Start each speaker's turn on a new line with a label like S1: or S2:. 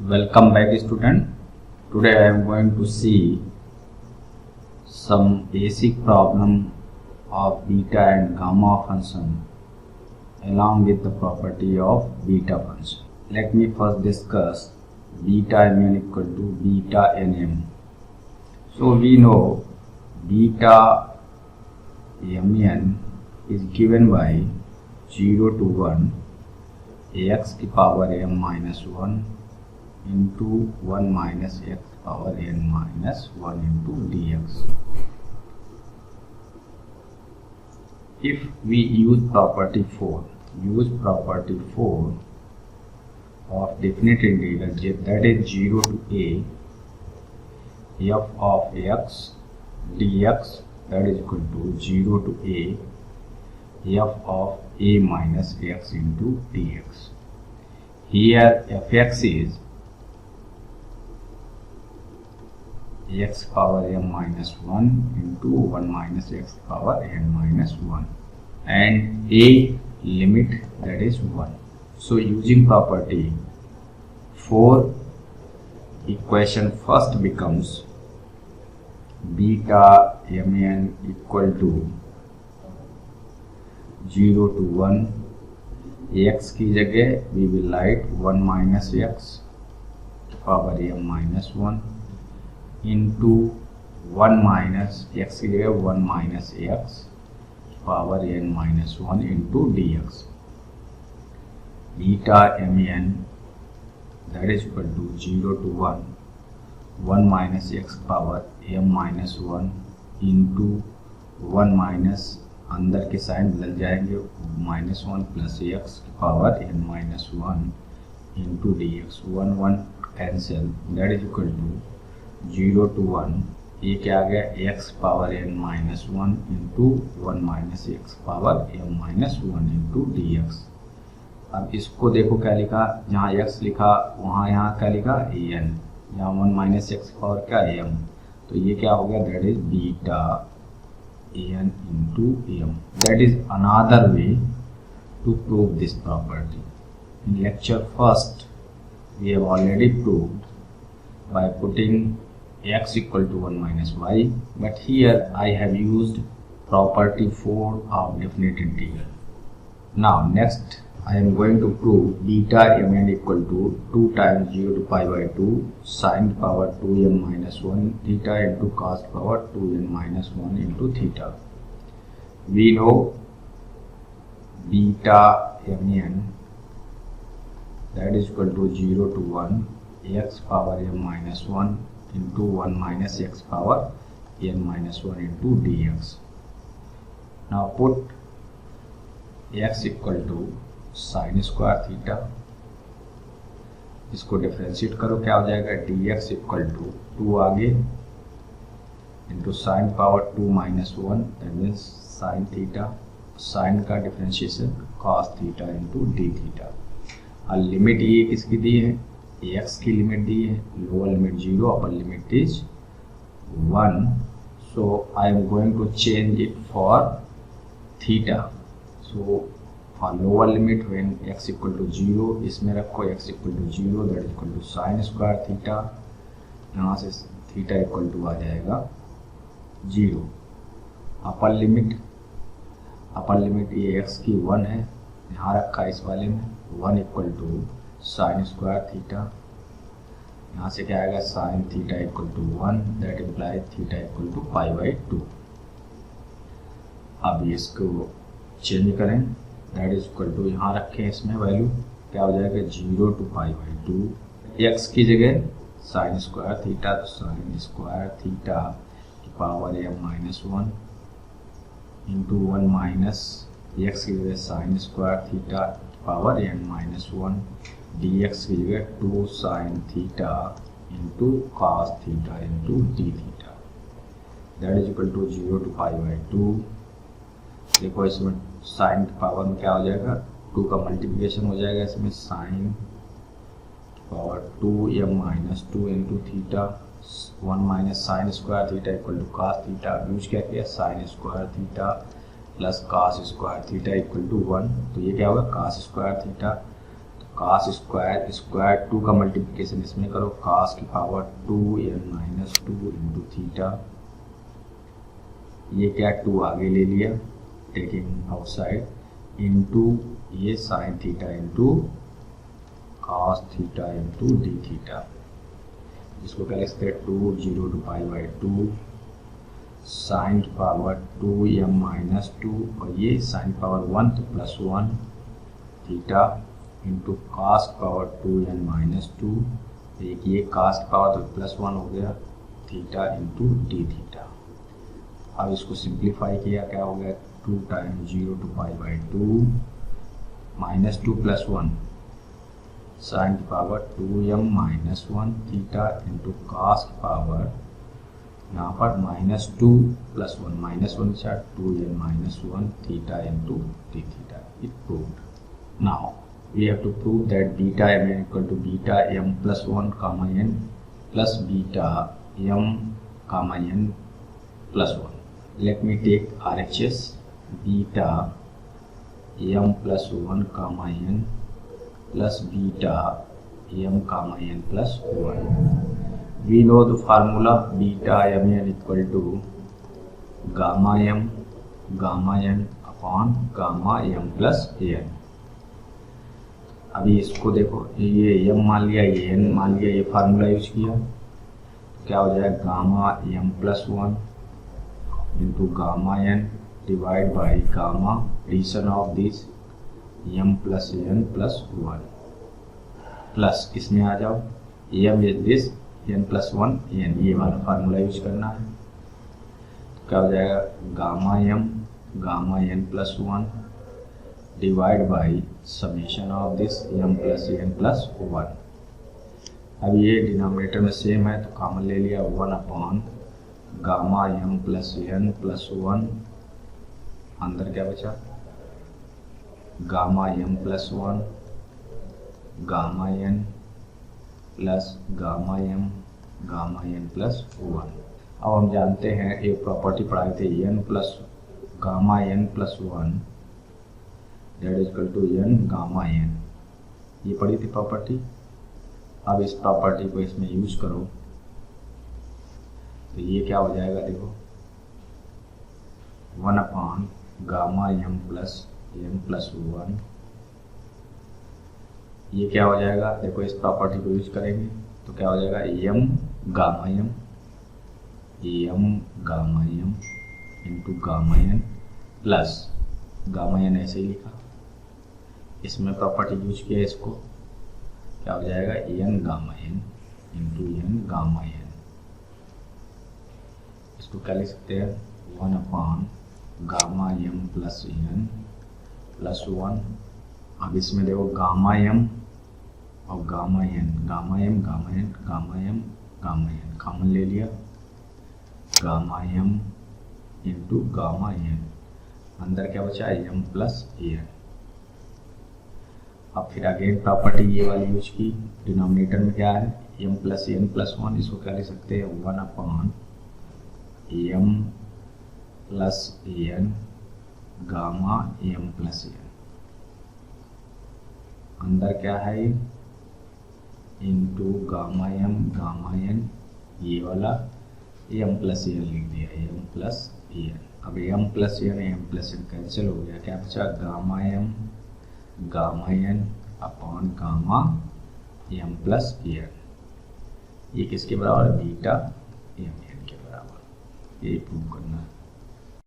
S1: Welcome back, student. Today I am going to see some basic problem of beta and gamma function along with the property of beta function. Let me first discuss beta mn equal to beta nm. So we know beta mn is given by 0 to 1 x की power m minus 1 into 1 minus x power n minus 1 into dx. If we use property 4 of definite integer, that is 0 to a f of x dx, that is equal to 0 to a f of a minus x into dx. Here fx is x power m minus 1 into 1 minus x power n minus 1 and a limit, that is 1. So using property 4, equation first becomes beta mn equal to 0 to 1 x की जगह we will write 1 minus x power m minus 1 into 1 minus x की जगह 1 minus x power n minus 1 into dx. Beta mn, that is equal to 0 to 1 minus x power m minus 1 into 1 minus, अंदर के sign बदल जाएंगे, minus 1 plus x power n minus 1 into dx. 1 1 cancel, that is equal to 0 to 1, ये क्या आ गया x power n minus 1 into 1 minus x power m minus 1 into dx. अब इसको देखो क्या लिखा, जहाँ x लिखा वहाँ यहाँ क्या लिखा an, यहाँ 1 minus x पावर क्या m, तो ये क्या हो गया, that is beta an into m. That is another way to prove this property. In lecture first we have already proved by putting x equal to 1 minus y, but here I have used property 4 of definite integer. Now next I am going to prove beta mn equal to 2 times 0 to pi by 2 sin power 2m minus 1 theta into cos power 2n minus 1 into theta. We know beta mn, that is equal to 0 to 1 x power m minus 1 into 1 minus x power n minus 1 into dx. Now put x equal to sin square theta, इसको differentiate करो, क्या हो जाएगा, dx equal to 2 आगे into sine power 2 minus 1, that means sine theta, sine का differentiation cos theta into D theta. और limit ये किसकी दी है, x की लिमिट दी है, lower limit 0, upper limit is 1. So I am going to change it for theta. So for lower limit when x equal to 0, इसमें रखो x equal to 0, that is equal to sine square theta, यहाँ से theta equal to आ जाएगा 0. Upper limit ये x की 1 है, यहाँ रखा इस वाले में 1 equal to sine square theta, यहाँ से क्या आएगा sine theta equal to 1, that imply theta equal to pi by 2. अब इसको चेंज करें, दैट इज इक्वल टू, यहाँ रखें इसमें वैल्यू, क्या हो जाएगा 0 टू पाई बाई 2, x की जगह साइन स्क्वायर थीटा, तो साइन स्क्वायर थीटा की power m minus 1 into 1 minus x की जगह sine square theta power n minus 1 dx की जगह 2 sine theta into cos theta into D theta, that is equal to 0 to pi by 2. देखो इसमें sine power में क्या हो जाएगा, 2 का मल्टीप्लिकेशन हो जाएगा, इसमें sine power 2m minus 2 into theta, 1 minus sine square theta equal to cos theta. Use क्या किया, sine square theta plus cos square theta equal to 1, तो ये क्या होगा cos square theta, cos square, square 2 का मल्टीप्लिकेशन इसमें करो, कास की पावर 2n-2 इंटू थीटा, ये क्या 2 आगे ले लिया टेकिंग आउटसाइड, इंटू ये sine theta into cos theta into D theta, जिसको क्या लिख सकते हैं 2 0 to π/2 साइन की पावर 2m-2 और ये साइन पावर 1 तो +1 थीटा इंटू कास पावर 2n-2, एक ये कास पावर तो +1 हो गया थीटा इंटू डी थीटा। अब इसको सिंप्लीफाई किया, क्या हो गया 2 टाइम्स 0 to π/2 -2 + 1 साइन की power 2m-1 theta into cos की पावर यहाँ पर -2 + 1 -1 बचा 2n-1 theta into D theta. It proved. Now we have to prove that beta m equal to beta m + 1 comma n plus beta m comma n + 1। Let me take RHS beta m + 1 comma n plus beta m comma n plus 1. We know the formula beta mn equal to gamma m upon gamma m plus n। अभी इसको देखो, ये m मान लिया, ये n मान लिया, ये फार्मूला यूज किया, तो क्या हो जाएगा gamma m plus 1 into gamma n divide by gamma addition of this m plus n plus 1 plus इसमें आ जाओ m is this n plus 1 n, ये वाला फार्मूला यूज करना है, तो क्या हो जाएगा gamma n plus 1 divide by summation of this m plus n plus 1। अब ये डिनोमिनेटर में सेम है तो कॉमन ले लिया 1 upon gamma m plus n plus 1, अंदर क्या बचा gamma m plus 1 gamma n plus gamma n plus 1। अब हम जानते हैं एक प्रॉपर्टी पढ़ाए थे n plus gamma n plus 1 that is equal to n gamma n, ये पढ़ी थी प्रॉपर्टी। अब इस प्रॉपर्टी को इसमें यूज करो तो ये क्या हो जाएगा, देखो 1 upon gamma m plus n plus 1, ये क्या हो जाएगा, देखो इस प्रॉपर्टी को यूज करेंगे तो क्या हो जाएगा m gamma m into gamma n plus gamma n ऐसे ही लिखा, इसमें प्रॉपर्टी यूज किया, इसको क्या हो जाएगा n gamma n into n gamma n, इसको क्या लिख सकते हैं 1 upon gamma m plus n plus 1। अब इसमें देखो गामा m और गामा n कॉमन ले लिया, gamma m into gamma n, अंदर क्या बचा m प्लस n। अब फिर अगेन प्रॉपर्टी ये वाली यूज की, डिनोमिनेटर में क्या है m प्लस n प्लस 1, इसको क्या लिख सकते हैं 1 upon m plus n gamma m plus n, अंदर क्या है इंटू गामा n, ये वाला m प्लस n लिख दिया, m प्लस n। अब m प्लस n कैंसिल हो गया, क्या बचा gamma n upon gamma m plus n, ये किसके बराबर है बीटा mn के बराबर, ये प्रूव करना है।